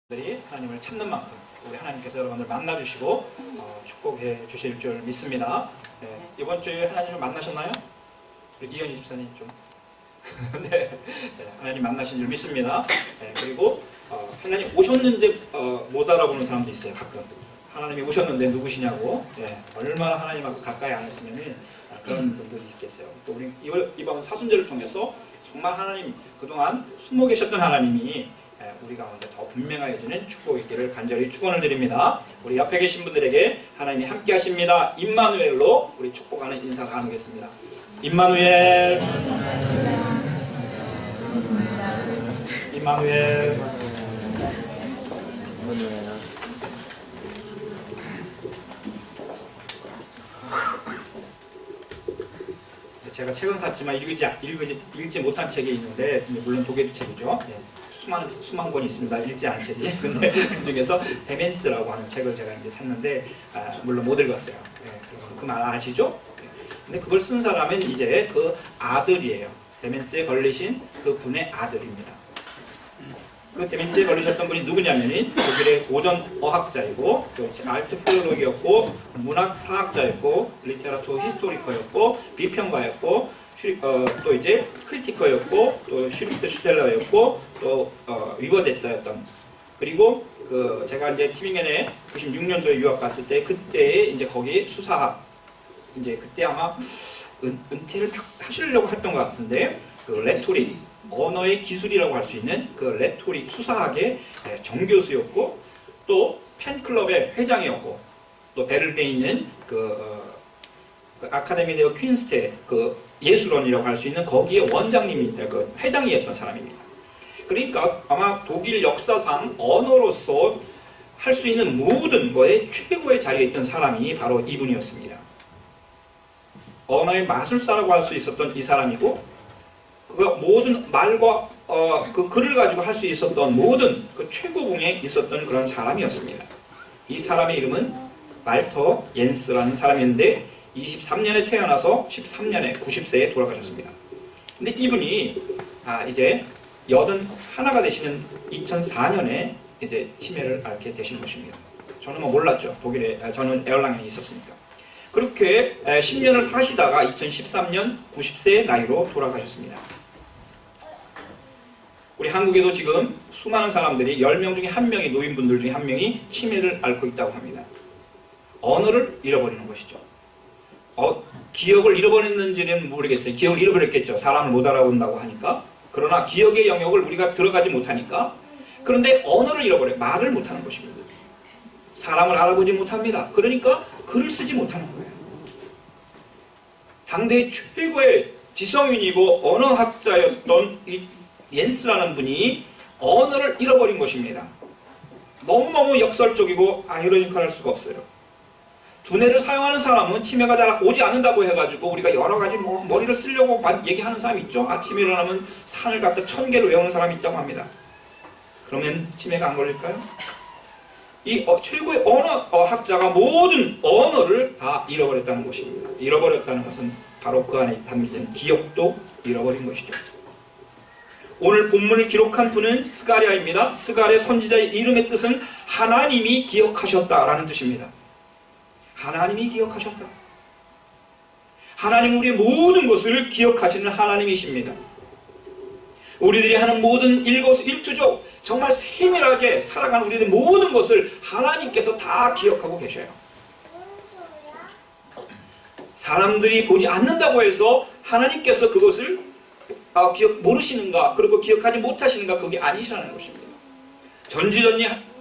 들이 하나님을 찾는 만큼 우리 하나님께서 여러분들 만나주시고 축복해 주실 줄 믿습니다. 이번 주에 하나님을 만나셨나요? 우리 이현희 집사님 좀 네, 하나님 만나신 줄 믿습니다. 그리고 하나님 오셨는지 못 알아보는 사람도 있어요. 가끔 하나님이 오셨는데 누구시냐고 얼마나 하나님하고 가까이 안 했으면 그런 분들이 있겠어요. 또 우리 이번 사순절을 통해서 정말 하나님 그동안 숨어 계셨던 하나님이 우리 가운데 더 분명해지는 축복이 있기를 간절히 축원을 드립니다. 우리 옆에 계신 분들에게 하나님이 함께 하십니다. 임마누엘로 우리 축복하는 인사 나누겠습니다. 임마누엘, 임마누엘. 제가 책은 샀지만 읽지 못한 책이 있는데, 물론 독일 책이죠. 수만 권이 있습니다. 읽지 않은 책이. 근데 그 중에서 데멘츠라고 하는 책을 제가 이제 샀는데, 물론 못 읽었어요. 그 말 아시죠? 근데 그걸 쓴 사람은 이제 그 아들이에요. 데멘츠에 걸리신 그 분의 아들입니다. 그 데멘츠에 걸리셨던 분이 누구냐면은 독일의 고전 어학자이고, 알트 필로로기였고, 문학 사학자였고, 리테라투어 히스토리커였고, 비평가였고, 또 이제 크리티커였고, 또 슈르트슈텔러였고, 또 위버데서였던. 그리고 제가 이제 티빙겐에 96년도에 유학 갔을 때 그때 이제 거기 수사학 이제 그때 아마 은퇴를 하시려고 했던 것 같은데 그 레토릭 언어의 기술이라고 할 수 있는 그 레토릭 수사학의 정교수였고 또 팬클럽의 회장이었고 또 베를린에 있는 그 아카데미 데어 퀸스테 그 예술원이라고 할 수 있는 거기에 원장님이 그 회장이었던 사람입니다. 그러니까 아마 독일 역사상 언어로서 할 수 있는 모든 거에 최고의 자리에 있던 사람이 바로 이분이었습니다. 언어의 마술사라고 할 수 있었던 이 사람이고 그 모든 말과 그 글을 가지고 할 수 있었던 모든 그 최고봉에 있었던 그런 사람이었습니다. 이 사람의 이름은 말터 옌스라는 사람이었는데 23년에 태어나서 13년에 90세에 돌아가셨습니다. 근데 이분이 이제 81가 되시는 2004년에 이제 치매를 앓게 되신 것입니다. 저는 뭐 몰랐죠. 독일에 저는 에얼랑에 있었으니까. 그렇게 10년을 사시다가 2013년 90세의 나이로 돌아가셨습니다. 우리 한국에도 지금 수많은 사람들이 10명 중에 1명이 노인분들 중에 1명이 치매를 앓고 있다고 합니다. 언어를 잃어버리는 것이죠. 기억을 잃어버렸는지는 모르겠어요. 기억을 잃어버렸겠죠. 사람을 못 알아본다고 하니까. 그러나 기억의 영역을 우리가 들어가지 못하니까. 그런데 언어를 잃어버려요. 말을 못하는 것입니다. 사람을 알아보지 못합니다. 그러니까 글을 쓰지 못하는 거예요. 당대 최고의 지성인이고 언어학자였던 이 옌스라는 분이 언어를 잃어버린 것입니다. 너무너무 역설적이고 아이러니컬할 수가 없어요. 두뇌를 사용하는 사람은 치매가 잘 오지 않는다고 해가지고 우리가 여러 가지 머리를 쓰려고 얘기하는 사람이 있죠. 아침에 일어나면 산을 갖다 1000개를 외우는 사람이 있다고 합니다. 그러면 치매가 안 걸릴까요? 이 최고의 언어학자가 모든 언어를 다 잃어버렸다는 것입니다. 잃어버렸다는 것은 바로 그 안에 담겨진 기억도 잃어버린 것이죠. 오늘 본문을 기록한 분은 스가랴입니다. 스가랴 선지자의 이름의 뜻은 하나님이 기억하셨다라는 뜻입니다. 하나님이 기억하셨다. 하나님은 우리의 모든 것을 기억하시는 하나님이십니다. 우리들이 하는 모든 일거수일투족 정말 세밀하게 살아가는 우리들의 모든 것을 하나님께서 다 기억하고 계셔요. 사람들이 보지 않는다고 해서 하나님께서 그것을 모르시는가 그리고 기억하지 못하시는가 그게 아니시라는 것입니다.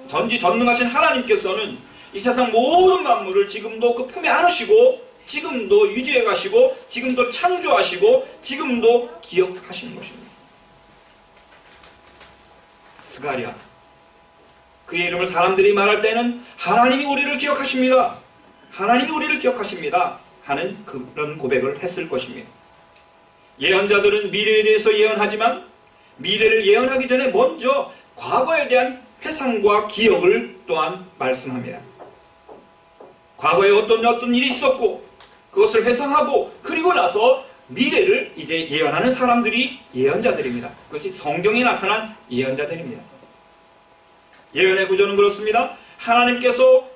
전지전능하신 하나님께서는 이 세상 모든 만물을 지금도 그 품에 안으시고 지금도 유지해 가시고 지금도 창조하시고 지금도 기억하시는 것입니다. 스가랴 그의 이름을 사람들이 말할 때는 하나님이 우리를 기억하십니다. 하나님이 우리를 기억하십니다. 하는 그런 고백을 했을 것입니다. 예언자들은 미래에 대해서 예언하지만 미래를 예언하기 전에 먼저 과거에 대한 회상과 기억을 또한 말씀합니다. 과거에 어떤 일이 있었고 그것을 회상하고 그리고 나서 미래를 이제 예언하는 사람들이 예언자들입니다. 그것이 성경에 나타난 예언자들입니다. 예언의 구조는 그렇습니다. 하나님께서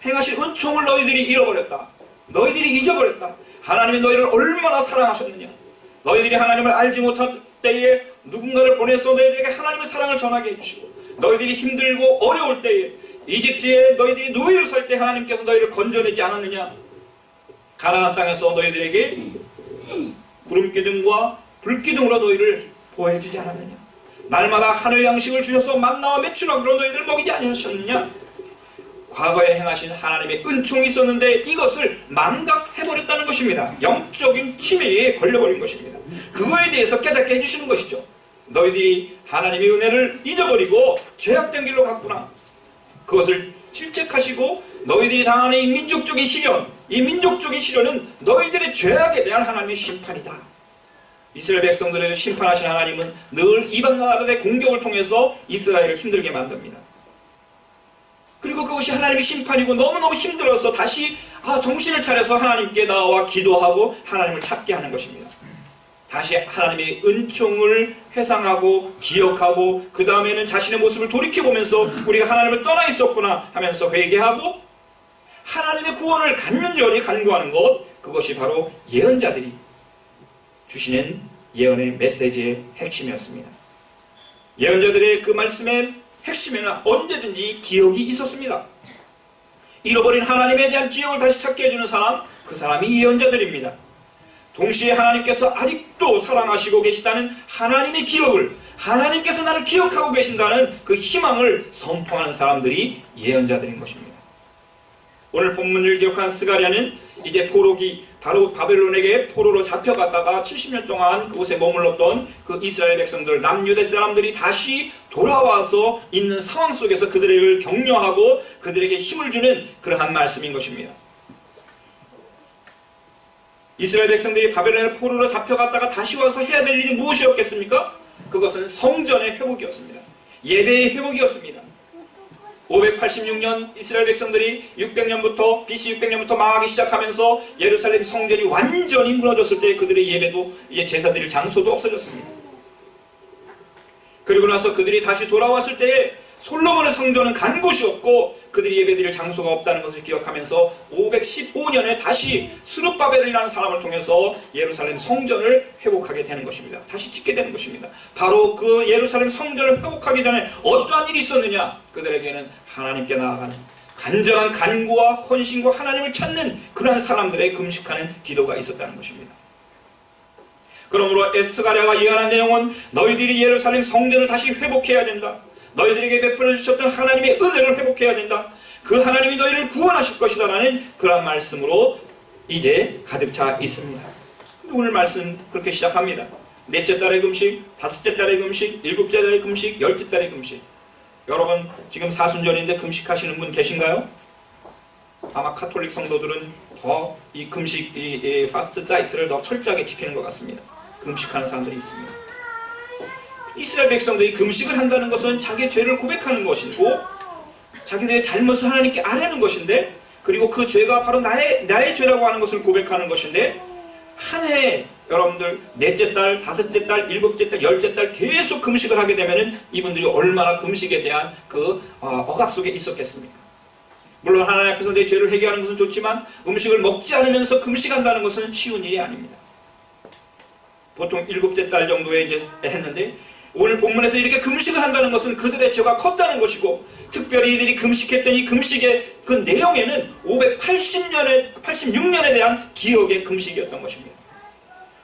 행하신 은총을 너희들이 잃어버렸다. 너희들이 잊어버렸다. 하나님이 너희를 얼마나 사랑하셨느냐. 너희들이 하나님을 알지 못할 때에 누군가를 보내서 너희들에게 하나님의 사랑을 전하게 해주시고, 너희들이 힘들고 어려울 때에 이집트에 너희들이 노예로 살 때 하나님께서 너희를 건져내지 않았느냐. 가나안 땅에서 너희들에게 구름기둥과 불기둥으로 너희를 보호해주지 않았느냐. 날마다 하늘 양식을 주셔서 만나와 메추라기로 너희들을 먹이지 아니하셨느냐. 과거에 행하신 하나님의 은총이 있었는데 이것을 망각해버렸다는 것입니다. 영적인 치매에 걸려버린 것입니다. 그거에 대해서 깨닫게 해주시는 것이죠. 너희들이 하나님의 은혜를 잊어버리고 죄악된 길로 갔구나. 그것을 질책하시고 너희들이 당하는 이 민족적인 시련, 이 민족적인 시련은 너희들의 죄악에 대한 하나님의 심판이다. 이스라엘 백성들을 심판하신 하나님은 늘 이방 나라의 공격을 통해서 이스라엘을 힘들게 만듭니다. 그리고 그것이 하나님의 심판이고 너무너무 힘들어서 다시 정신을 차려서 하나님께 나와 기도하고 하나님을 찾게 하는 것입니다. 다시 하나님의 은총을 회상하고 기억하고 그 다음에는 자신의 모습을 돌이켜보면서 우리가 하나님을 떠나 있었구나 하면서 회개하고 하나님의 구원을 간절히 간구하는 것, 그것이 바로 예언자들이 주시는 예언의 메시지의 핵심이었습니다. 예언자들의 그 말씀의 핵심에는 언제든지 기억이 있었습니다. 잃어버린 하나님에 대한 기억을 다시 찾게 해주는 사람, 그 사람이 예언자들입니다. 동시에 하나님께서 아직도 사랑하시고 계시다는 하나님의 기억을, 하나님께서 나를 기억하고 계신다는 그 희망을 선포하는 사람들이 예언자들인 것입니다. 오늘 본문을 기억한 스가랴는 이제 포로기, 바로 바벨론에게 포로로 잡혀갔다가 70년 동안 그곳에 머물렀던 그 이스라엘 백성들, 남유대 사람들이 다시 돌아와서 있는 상황 속에서 그들을 격려하고 그들에게 힘을 주는 그러한 말씀인 것입니다. 이스라엘 백성들이 바벨론에 포로로 잡혀갔다가 다시 와서 해야 될 일이 무엇이었겠습니까? 그것은 성전의 회복이었습니다. 예배의 회복이었습니다. 586년 이스라엘 백성들이 600년부터 BC 600년부터 망하기 시작하면서 예루살렘 성전이 완전히 무너졌을 때 그들의 예배도 이제 제사 드릴 장소도 없어졌습니다. 그리고 나서 그들이 다시 돌아왔을 때에 솔로몬의 성전은 간 곳이 없고 그들이 예배드릴 장소가 없다는 것을 기억하면서 515년에 다시 스룹바벨이라는 사람을 통해서 예루살렘 성전을 회복하게 되는 것입니다. 다시 짓게 되는 것입니다. 바로 그 예루살렘 성전을 회복하기 전에 어떠한 일이 있었느냐? 그들에게는 하나님께 나아가는 간절한 간구와 헌신과 하나님을 찾는 그러한 사람들의 금식하는 기도가 있었다는 것입니다. 그러므로 스가랴가 예언한 내용은 너희들이 예루살렘 성전을 다시 회복해야 된다. 너희들에게 베풀어 주셨던 하나님의 은혜를 회복해야 된다. 그 하나님이 너희를 구원하실 것이다 라는 그런 말씀으로 이제 가득 차 있습니다. 오늘 말씀 그렇게 시작합니다. 넷째 달의 금식, 다섯째 달의 금식, 일곱째 달의 금식, 열째 달의 금식. 여러분 지금 사순절인데 금식하시는 분 계신가요? 아마 카톨릭 성도들은 더 이 금식, 이 파스트 사이트를 더 철저하게 지키는 것 같습니다. 금식하는 사람들이 있습니다. 이스라엘 백성들이 금식을 한다는 것은 자기의 죄를 고백하는 것이고 자기들의 잘못을 하나님께 아뢰는 것인데, 그리고 그 죄가 바로 나의 죄라고 하는 것을 고백하는 것인데, 한 해에 여러분들 넷째 달, 다섯째 달, 일곱째 달, 열째 달 계속 금식을 하게 되면은 이분들이 얼마나 금식에 대한 그 억압 속에 있었겠습니까? 물론 하나님 앞에서 내 죄를 회개하는 것은 좋지만 음식을 먹지 않으면서 금식한다는 것은 쉬운 일이 아닙니다. 보통 일곱째 달 정도에 이제 했는데 오늘 본문에서 이렇게 금식을 한다는 것은 그들의 죄가 컸다는 것이고, 특별히 이들이 금식했던 이 금식의 그 내용에는 586년에 대한 기억의 금식이었던 것입니다.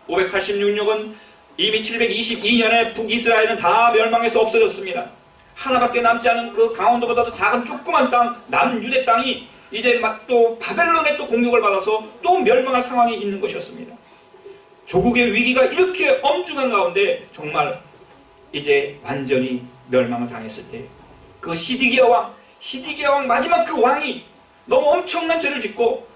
586년은 이미 722년에 북이스라엘은 다 멸망해서 없어졌습니다. 하나밖에 남지 않은 그 강원도보다도 작은 조그만 땅, 남유대 땅이 이제 막 또 바벨론의 또 공격을 받아서 또 멸망할 상황이 있는 것이었습니다. 조국의 위기가 이렇게 엄중한 가운데 정말 이제 완전히 멸망을 당했을 때 그 시드기야 왕 마지막 그 왕이 너무 엄청난 죄를 짓고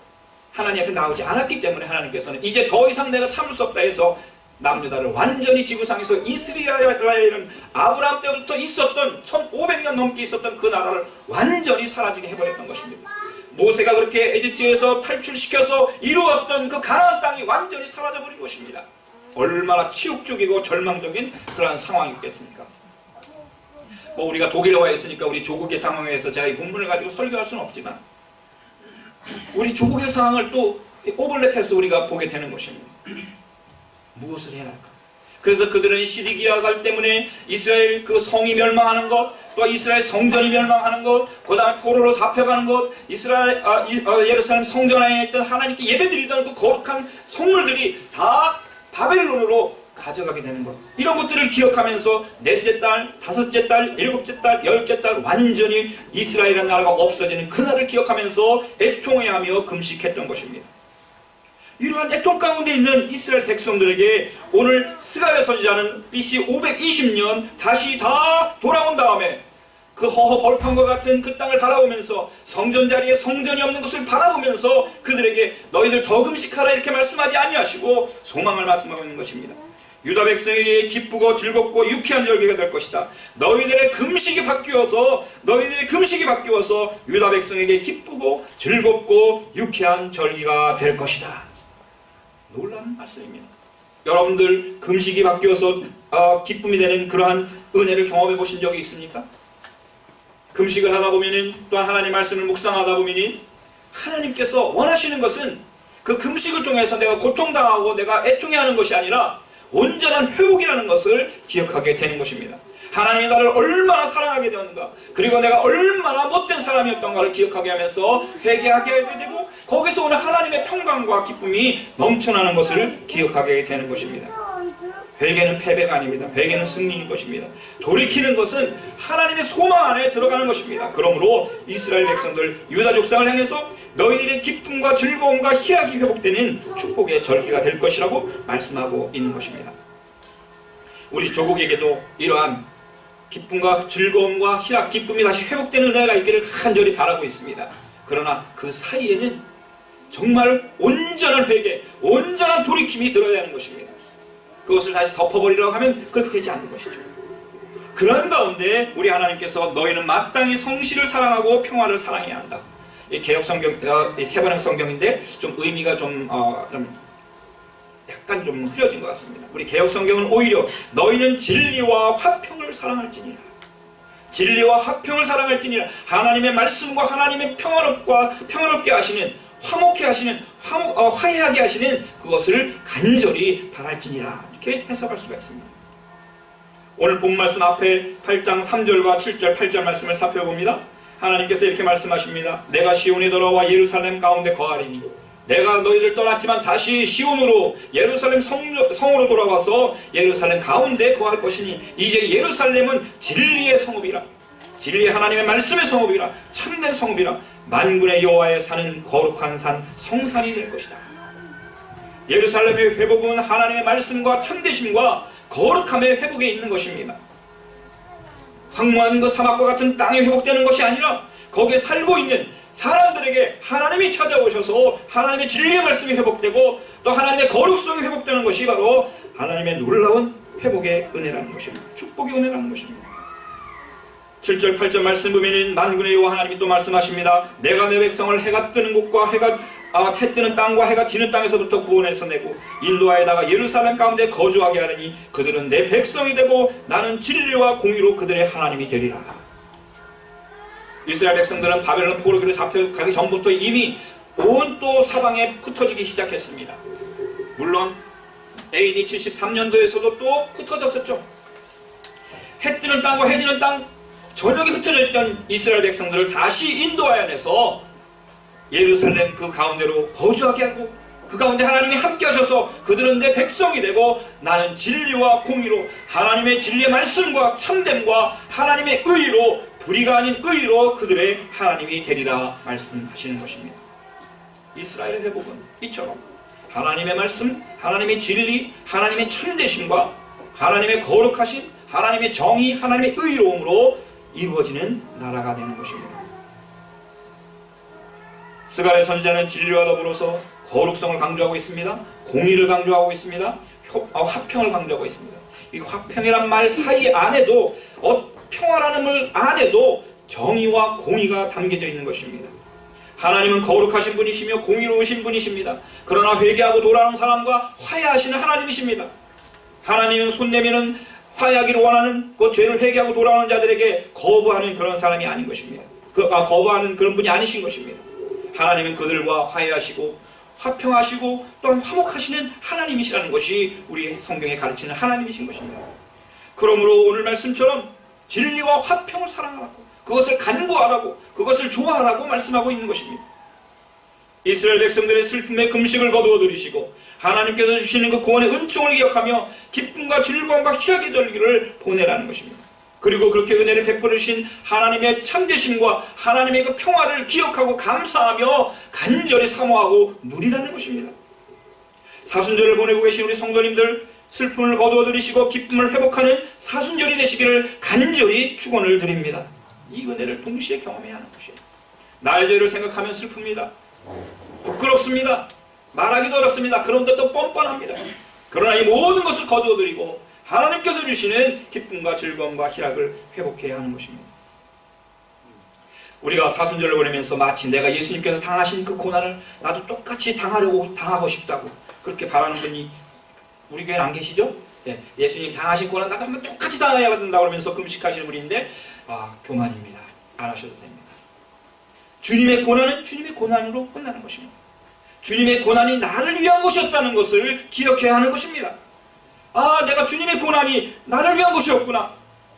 하나님 앞에 나오지 않았기 때문에 하나님께서는 이제 더 이상 내가 참을 수 없다 해서 남유다를 완전히 지구상에서 이스라엘은 아브라함 때부터 있었던 1500년 넘게 있었던 그 나라를 완전히 사라지게 해버렸던 것입니다. 모세가 그렇게 에집트에서 탈출시켜서 이루었던 그 가나안 땅이 완전히 사라져버린 것입니다. 얼마나 치욕적이고 절망적인 그러한 상황이었겠습니까? 뭐 우리가 독일에 와 있으니까 우리 조국의 상황에서 제가 이 본문을 가지고 설교할 수는 없지만 우리 조국의 상황을 또 오버랩해서 우리가 보게 되는 것입니다. 무엇을 해야 할까? 그래서 그들은 시디기아갈 때문에 이스라엘 그 성이 멸망하는 것, 또 이스라엘 성전이 멸망하는 것, 그 다음에 포로로 잡혀가는 것, 예루살렘 성전 안에 있던 하나님께 예배드리던 그 거룩한 성물들이 다 바벨론으로 가져가게 되는 것, 이런 것들을 기억하면서 넷째 달, 다섯째 달, 일곱째 달, 열째 달 완전히 이스라엘이라는 나라가 없어지는 그날을 기억하면서 애통해하며 금식했던 것입니다. 이러한 애통 가운데 있는 이스라엘 백성들에게 오늘 스가랴 선지자는 BC 520년 다시 다 돌아온 다음에 그 허허 벌판과 같은 그 땅을 바라보면서 성전 자리에 성전이 없는 것을 바라보면서 그들에게 너희들 더 금식하라 이렇게 말씀하지 아니하시고 소망을 말씀하고 있는 것입니다. 유다 백성에게 기쁘고 즐겁고 유쾌한 절기가 될 것이다. 너희들의 금식이 바뀌어서 유다 백성에게 기쁘고 즐겁고 유쾌한 절기가 될 것이다. 놀라운 말씀입니다. 여러분들 금식이 바뀌어서 기쁨이 되는 그러한 은혜를 경험해 보신 적이 있습니까? 금식을 하다 보면은 또한 하나님 말씀을 묵상하다 보면은 하나님께서 원하시는 것은 그 금식을 통해서 내가 고통당하고 내가 애통해하는 것이 아니라 온전한 회복이라는 것을 기억하게 되는 것입니다. 하나님이 나를 얼마나 사랑하게 되었는가, 그리고 내가 얼마나 못된 사람이었던가를 기억하게 하면서 회개하게 되고 거기서 오는 하나님의 평강과 기쁨이 넘쳐나는 것을 기억하게 되는 것입니다. 회개는 패배가 아닙니다. 회개는 승리인 것입니다. 돌이키는 것은 하나님의 소망 안에 들어가는 것입니다. 그러므로 이스라엘 백성들 유다 족상을 향해서 너희들의 기쁨과 즐거움과 희락이 회복되는 축복의 절기가 될 것이라고 말씀하고 있는 것입니다. 우리 조국에게도 이러한 기쁨과 즐거움과 희락, 기쁨이 다시 회복되는 은혜가 있기를 간절히 바라고 있습니다. 그러나 그 사이에는 정말 온전한 회개, 온전한 돌이킴이 들어야 하는 것입니다. 그것을 다시 덮어버리라고 하면 그렇게 되지 않는 것이죠. 그런 가운데 우리 하나님께서 너희는 마땅히 성실을 사랑하고 평화를 사랑해야 한다. 이 개혁 성경, 이 세번역 성경인데 좀 의미가 약간 좀 흐려진 것 같습니다. 우리 개혁 성경은 오히려 너희는 진리와 화평을 사랑할지니라. 진리와 화평을 사랑할지니라. 하나님의 말씀과 하나님의 평화롭게 하시는, 화목해 하시는, 화해하게 하시는 그것을 간절히 바랄지니라. 이렇게 해석할 수가 있습니다. 오늘 본 말씀 앞에 8장 3절과 7절, 8절 말씀을 살펴봅니다. 하나님께서 이렇게 말씀하십니다. 내가 시온에 돌아와 예루살렘 가운데 거하리니 내가 너희를 떠났지만 다시 시온으로 예루살렘 성으로 돌아와서 예루살렘 가운데 거할 것이니 이제 예루살렘은 진리의 성읍이라, 진리의 하나님의 말씀의 성읍이라, 참된 성읍이라, 만군의 여호와의 사는 거룩한 산 성산이 될 것이다. 예루살렘의 회복은 하나님의 말씀과 참되심과 거룩함의 회복에 있는 것입니다. 황무한 그 사막과 같은 땅이 회복되는 것이 아니라 거기에 살고 있는 사람들에게 하나님이 찾아오셔서 하나님의 진리의 말씀이 회복되고 또 하나님의 거룩성이 회복되는 것이 바로 하나님의 놀라운 회복의 은혜라는 것입니다. 축복의 은혜라는 것입니다. 7절 8절 말씀 보면 만군의 여호와 하나님이 또 말씀하십니다. 내가 내 백성을 해가 뜨는 곳과 해 뜨는 땅과 해가 지는 땅에서부터 구원해서 내고 인도하에다가 예루살렘 가운데 거주하게 하리니 그들은 내 백성이 되고 나는 진리와 공의로 그들의 하나님이 되리라. 이스라엘 백성들은 바벨론 포로기로 잡혀가기 전부터 이미 온 또 사방에 흩어지기 시작했습니다. 물론 AD 73년도에서도 또 흩어졌었죠. 해 뜨는 땅과 해 지는 땅 전역에 흩어져 있던 이스라엘 백성들을 다시 인도하여내서 예루살렘 그 가운데로 거주하게 하고 그 가운데 하나님이 함께 하셔서 그들은 내 백성이 되고 나는 진리와 공의로 하나님의 진리의 말씀과 참됨과 하나님의 의로, 불의가 아닌 의로 그들의 하나님이 되리라 말씀하시는 것입니다. 이스라엘의 회복은 이처럼 하나님의 말씀, 하나님의 진리, 하나님의 참되심과 하나님의 거룩하신, 하나님의 정의, 하나님의 의로움으로 이루어지는 나라가 되는 것입니다. 스가랴 선지자는 진리와 더불어서 거룩성을 강조하고 있습니다. 공의를 강조하고 있습니다. 화평을 강조하고 있습니다. 이 화평이란 말 사이 안에도 평화라는 말 안에도 정의와 공의가 담겨져 있는 것입니다. 하나님은 거룩하신 분이시며 공의로우신 분이십니다. 그러나 회개하고 돌아오는 사람과 화해하시는 하나님이십니다. 하나님은 손 내미는 화해하기를 원하는 그 죄를 회개하고 돌아오는 자들에게 거부하는 그런 사람이 아닌 것입니다. 거부하는 그런 분이 아니신 것입니다. 하나님은 그들과 화해하시고 화평하시고 또한 화목하시는 하나님이시라는 것이 우리 성경에 가르치는 하나님이신 것입니다. 그러므로 오늘 말씀처럼 진리와 화평을 사랑하라고, 그것을 간구하라고, 그것을 좋아하라고 말씀하고 있는 것입니다. 이스라엘 백성들의 슬픔에 금식을 거두어 들이시고 하나님께서 주시는 그 구원의 은총을 기억하며 기쁨과 즐거움과 희락의 절기를 보내라는 것입니다. 그리고 그렇게 은혜를 베풀으신 하나님의 참되심과 하나님의 그 평화를 기억하고 감사하며 간절히 사모하고 누리라는 것입니다. 사순절을 보내고 계신 우리 성도님들, 슬픔을 거두어 들이시고 기쁨을 회복하는 사순절이 되시기를 간절히 축원을 드립니다. 이 은혜를 동시에 경험해야 하는 것이에요. 나의 죄를 생각하면 슬픕니다. 부끄럽습니다. 말하기도 어렵습니다. 그런데 또 뻔뻔합니다. 그러나 이 모든 것을 거두어드리고 하나님께서 주시는 기쁨과 즐거움과 희락을 회복해야 하는 것입니다. 우리가 사순절을 보내면서 마치 내가 예수님께서 당하신 그 고난을 나도 똑같이 당하고 싶다고 그렇게 바라는 분이 우리 교회는 안 계시죠? 예수님 당하신 고난 나도 한번 똑같이 당해야 된다고 그러면서 금식하시는 분인데 교만입니다. 안 하셔도 됩니다. 주님의 고난은 주님의 고난으로 끝나는 것입니다. 주님의 고난이 나를 위한 것이었다는 것을 기억해야 하는 것입니다. 내가 주님의 고난이 나를 위한 것이었구나,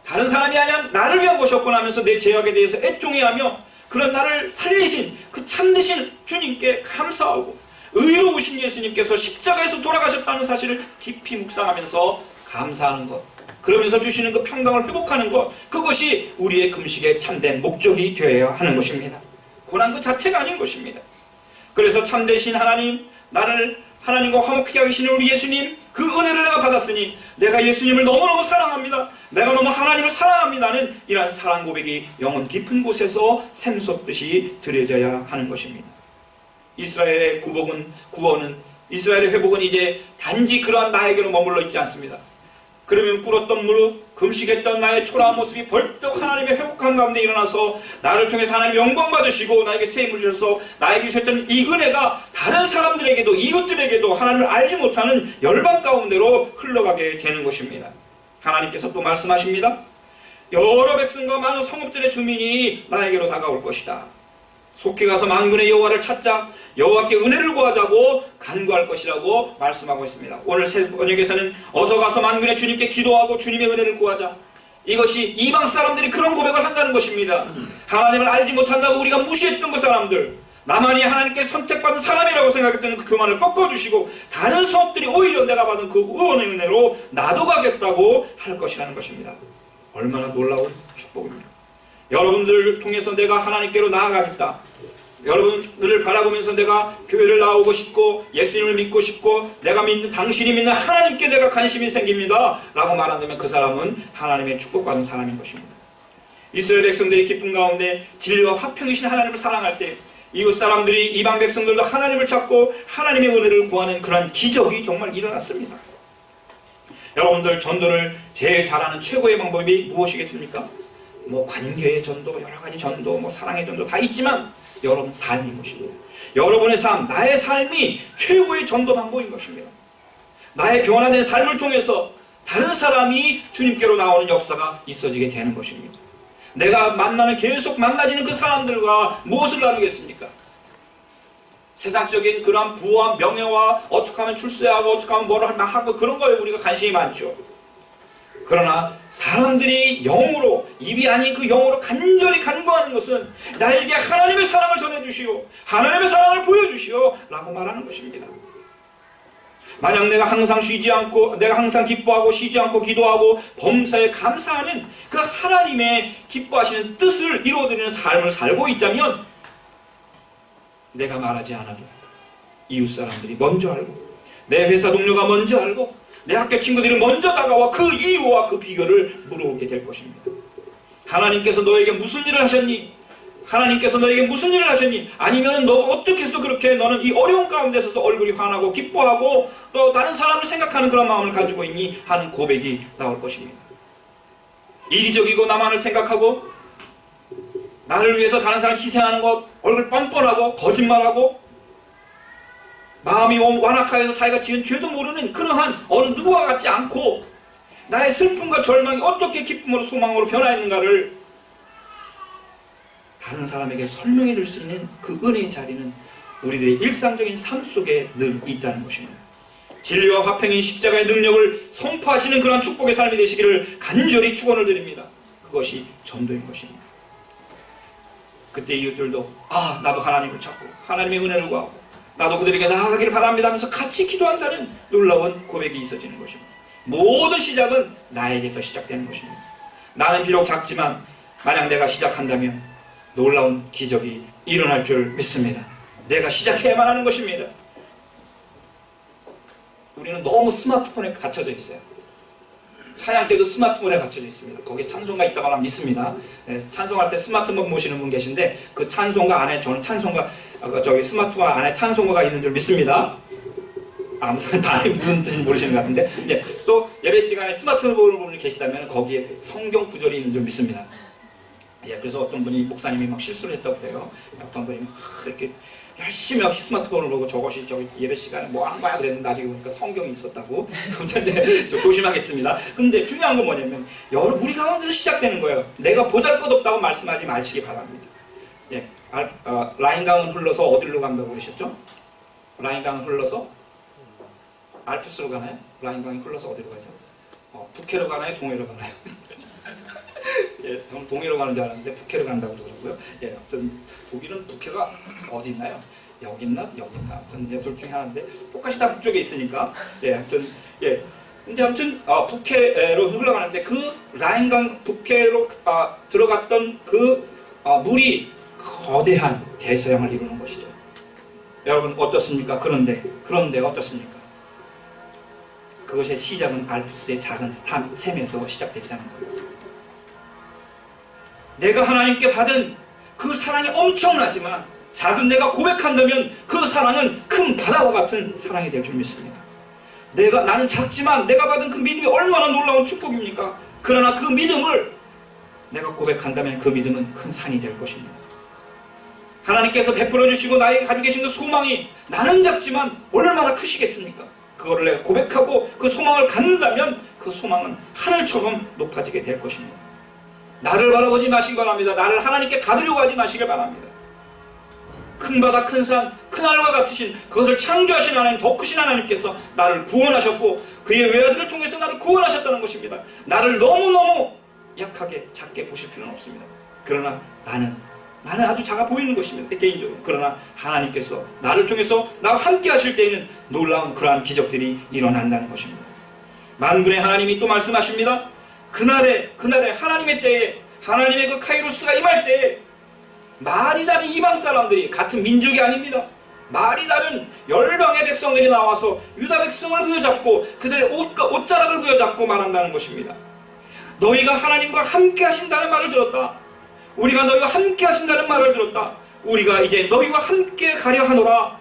다른 사람이 아니라 나를 위한 것이었구나 하면서 내 죄악에 대해서 애통해하며 그런 나를 살리신 그 참되신 주님께 감사하고 의로우신 예수님께서 십자가에서 돌아가셨다는 사실을 깊이 묵상하면서 감사하는 것, 그러면서 주시는 그 평강을 회복하는 것, 그것이 우리의 금식의 참된 목적이 되어야 하는 것입니다. 고난 그 자체가 아닌 것입니다. 그래서 참되신 하나님, 나를 하나님과 화목하게 하시는 우리 예수님, 그 은혜를 내가 받았으니 내가 예수님을 너무너무 사랑합니다, 내가 너무 하나님을 사랑합니다는 이러한 사랑 고백이 영혼 깊은 곳에서 샘솟듯이 드려져야 하는 것입니다. 이스라엘의 구원은 이스라엘의 회복은 이제 단지 그러한 나에게로 머물러 있지 않습니다. 그러면 꿇었던 무릎, 금식했던 나의 초라한 모습이 벌떡 하나님의 회복한 가운데 일어나서 나를 통해서 하나님 영광 받으시고 나에게 세임을 주셔서 나에게 주셨던 이 은혜가 다른 사람들에게도, 이웃들에게도 하나님을 알지 못하는 열방 가운데로 흘러가게 되는 것입니다. 하나님께서 또 말씀하십니다. 여러 백성과 많은 성읍들의 주민이 나에게로 다가올 것이다. 속히 가서 만군의 여호와를 찾자, 여호와께 은혜를 구하자고 간구할 것이라고 말씀하고 있습니다. 오늘 새 번역에서는 어서 가서 만군의 주님께 기도하고 주님의 은혜를 구하자, 이것이 이방 사람들이 그런 고백을 한다는 것입니다. 하나님을 알지 못한다고 우리가 무시했던 그 사람들, 나만이 하나님께 선택받은 사람이라고 생각했던 그 교만을 꺾어주시고 다른 성읍들이 오히려 내가 받은 그 의원의 은혜로 나도 가겠다고 할 것이라는 것입니다. 얼마나 놀라운 축복입니까? 여러분들을 통해서 내가 하나님께로 나아가겠다, 여러분들을 바라보면서 내가 교회를 나오고 싶고 예수님을 믿고 싶고 내가 믿는, 당신이 믿는 하나님께 내가 관심이 생깁니다 라고 말한다면 그 사람은 하나님의 축복받은 사람인 것입니다. 이스라엘 백성들이 기쁨 가운데 진리와 화평이신 하나님을 사랑할 때 이웃 사람들이, 이방 백성들도 하나님을 찾고 하나님의 은혜를 구하는 그런 기적이 정말 일어났습니다. 여러분들, 전도를 제일 잘하는 최고의 방법이 무엇이겠습니까? 관계의 전도, 여러가지 전도, 사랑의 전도 다 있지만 여러분 삶인 것입니다. 여러분의 삶, 나의 삶이 최고의 전도 방법인 것입니다. 나의 변화된 삶을 통해서 다른 사람이 주님께로 나오는 역사가 있어지게 되는 것입니다. 내가 계속 만나지는 그 사람들과 무엇을 나누겠습니까? 세상적인 그러한 부와 명예와 어떻게 하면 출세하고 어떻게 하면 뭐를 하고 그런 거에 우리가 관심이 많죠. 그러나 사람들이 영으로, 입이 아닌 그 영으로 간절히 간구하는 것은 나에게 하나님의 사랑을 전해주시오, 하나님의 사랑을 보여주시오 라고 말하는 것입니다. 만약 내가 항상 기뻐하고 쉬지 않고 기도하고 범사에 감사하는 그 하나님의 기뻐하시는 뜻을 이루어드리는 삶을 살고 있다면 내가 말하지 않아도 이웃 사람들이 먼저 알고, 내 회사 동료가 먼저 알고, 내 학교 친구들이 먼저 다가와 그 이유와 그 비결을 물어보게 될 것입니다. 하나님께서 너에게 무슨 일을 하셨니? 하나님께서 너에게 무슨 일을 하셨니? 아니면 너가 어떻게 해서 그렇게 너는 이 어려운 가운데서도 얼굴이 환하고 기뻐하고 또 다른 사람을 생각하는 그런 마음을 가지고 있니? 하는 고백이 나올 것입니다. 이기적이고 나만을 생각하고 나를 위해서 다른 사람 희생하는 것, 얼굴 뻔뻔하고 거짓말하고 마음이 완악하여서 자기가 지은 죄도 모르는 그러한 어느 누구와 같지 않고 나의 슬픔과 절망이 어떻게 기쁨으로 소망으로 변화했는가를 다른 사람에게 설명해 줄 수 있는 그 은혜의 자리는 우리들의 일상적인 삶 속에 늘 있다는 것입니다. 진리와 화평인 십자가의 능력을 선포하시는 그러한 축복의 삶이 되시기를 간절히 축원을 드립니다. 그것이 전도인 것입니다. 그때 이웃들도 나도 하나님을 찾고 하나님의 은혜를 구하고 나도 그들에게 나아가기를 바랍니다 하면서 같이 기도한다는 놀라운 고백이 있어지는 것입니다. 모든 시작은 나에게서 시작되는 것입니다. 나는 비록 작지만 만약 내가 시작한다면 놀라운 기적이 일어날 줄 믿습니다. 내가 시작해야만 하는 것입니다. 우리는 너무 스마트폰에 갇혀져 있어요. 찬양 때도 스마트폰에 갇혀져 있습니다. 거기에 찬송가 있다고 믿습니다. 찬송할 때 스마트폰 보시는 분 계신데 그 찬송가 안에 저는 찬송가 스마트폰 안에 찬송가가 있는 줄 믿습니다. 아무튼 다른 무슨 뜻인지 모르시는 것 같은데 이제 또 예배 시간에 스마트폰 보는 분이 계시다면 거기에 성경 구절이 있는 줄 믿습니다. 그래서 어떤 분이 목사님이 막 실수를 했다고 그래요. 어떤 분이 막 이렇게 열심히 막 스마트폰을 보고 저것이 저기 예배 시간에 뭐 하는 거야 그랬는데 나중에 보니까 성경이 있었다고. 아무튼 좀 조심하겠습니다. 근데 중요한 건 뭐냐면 우리 가운데서 시작되는 거예요. 내가 보잘것없다고 말씀하지 마시기 바랍니다. 라인강은 흘러서 어디로 간다고 그러셨죠? 라인강은 흘러서 알프스로 가나요? 라인강이 흘러서 어디로 가죠? 북해로 가나요? 동해로 가나요? 저는 동해로 가는 줄 알았는데 북해로 간다고 그러더라고요. 아무튼 독일은 북해가 어디 있나요? 여기 있나? 아무튼 둘 중에 하나인데 똑같이 다 북쪽에 있으니까. 근데 아무튼 북해로 흘러가는데 그 라인강 북해로 들어갔던 그 물이 거대한 대서양을 이루는 것이죠. 여러분 어떻습니까? 그런데 어떻습니까? 그것의 시작은 알프스의 작은 샘에서 시작됐다는 거예요. 내가 하나님께 받은 그 사랑이 엄청나지만 작은 내가 고백한다면 그 사랑은 큰 바다와 같은 사랑이 될 줄 믿습니다. 나는 작지만 내가 받은 그 믿음이 얼마나 놀라운 축복입니까? 그러나 그 믿음을 내가 고백한다면 그 믿음은 큰 산이 될 것입니다. 하나님께서 베풀어 주시고 나에게 가지고 계신 그 소망이 나는 작지만 얼마나 크시겠습니까? 그거를 내가 고백하고 그 소망을 갖는다면 그 소망은 하늘처럼 높아지게 될 것입니다. 나를 바라보지 마시기 바랍니다. 나를 하나님께 가두려고 하지 마시길 바랍니다. 큰 바다, 큰 산, 큰 하늘과 같으신 그것을 창조하신 하나님, 더 크신 하나님께서 나를 구원하셨고 그의 외아들을 통해서 나를 구원하셨다는 것입니다. 나를 너무너무 약하게 작게 보실 필요는 없습니다. 그러나 나는 아주 작아 보이는 것입니다. 개인적으로. 그러나 하나님께서 나를 통해서 나와 함께 하실 때에는 놀라운 그러한 기적들이 일어난다는 것입니다. 만군의 하나님이 또 말씀하십니다. 그날에 하나님의 때에 하나님의 그 카이로스가 임할 때에 말이 다른 이방 사람들이 같은 민족이 아닙니다. 말이 다른 열방의 백성들이 나와서 유다 백성을 부여잡고 그들의 옷자락을 부여잡고 말한다는 것입니다. 너희가 하나님과 함께 하신다는 말을 들었다. 우리가 너희와 함께 하신다는 말을 들었다. 우리가 이제 너희와 함께 가려 하노라.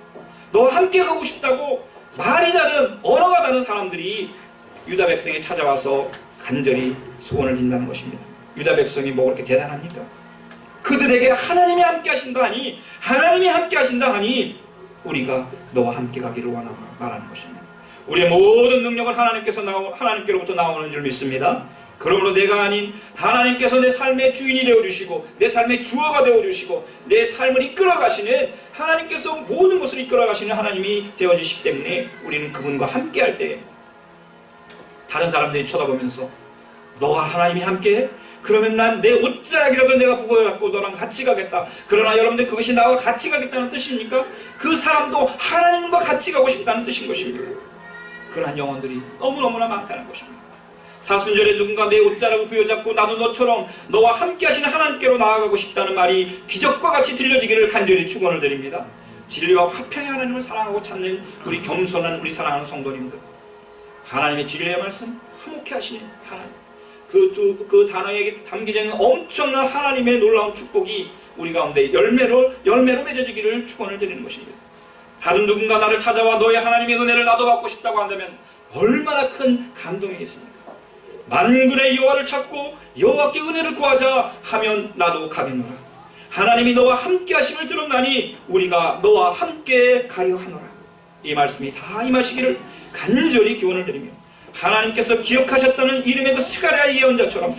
너와 함께 가고 싶다고 말이 다른 언어가 다른 사람들이 유다 백성에 찾아와서 간절히 소원을 빈다는 것입니다. 유다 백성이 뭐 그렇게 대단합니까? 그들에게 하나님이 함께 하신다 하니 하나님이 함께 하신다 하니 우리가 너와 함께 가기를 원하노라 말하는 것입니다. 우리의 모든 능력은 하나님께로부터 나오는 줄 믿습니다. 그러므로 내가 아닌 하나님께서 내 삶의 주인이 되어주시고 내 삶의 주어가 되어주시고 내 삶을 이끌어가시는 하나님께서 모든 것을 이끌어가시는 하나님이 되어주시기 때문에 우리는 그분과 함께 할 때 다른 사람들이 쳐다보면서 너와 하나님이 함께해? 그러면 난 내 옷자락이라도 내가 부여잡고 너랑 같이 가겠다. 그러나 여러분들 그것이 나와 같이 가겠다는 뜻입니까? 그 사람도 하나님과 같이 가고 싶다는 뜻인 것입니다. 그러한 영혼들이 너무너무나 많다는 것입니다. 사순절에 누군가 내 옷자락을 부여잡고 나도 너처럼 너와 함께 하시는 하나님께로 나아가고 싶다는 말이 기적과 같이 들려지기를 간절히 축원을 드립니다. 진리와 화평의 하나님을 사랑하고 찾는 우리 겸손한 우리 사랑하는 성도님들, 하나님의 진리의 말씀 화목해 하시는 하나님, 그 단어에 담겨져 있는 엄청난 하나님의 놀라운 축복이 우리 가운데 열매로 맺어지기를 축원을 드리는 것입니다. 다른 누군가 나를 찾아와 너의 하나님의 은혜를 나도 받고 싶다고 한다면 얼마나 큰 감동이겠습니까? 만군의 여호와를 찾고 여호와께 은혜를 구하자 하면 나도 가겠노라. 하나님이 너와 함께 하심을 들었나니 우리가 너와 함께 가려 하노라. 이 말씀이 다 임하시기를 간절히 기원을 드리며 하나님께서 기억하셨다는 이름의 그 스가랴 예언자처럼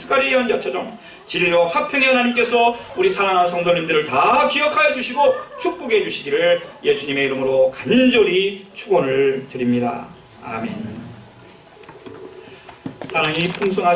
진리와 화평의 하나님께서 우리 사랑하는 성도님들을 다 기억하여 주시고 축복해 주시기를 예수님의 이름으로 간절히 축원을 드립니다. 아멘. 사랑이 풍성하시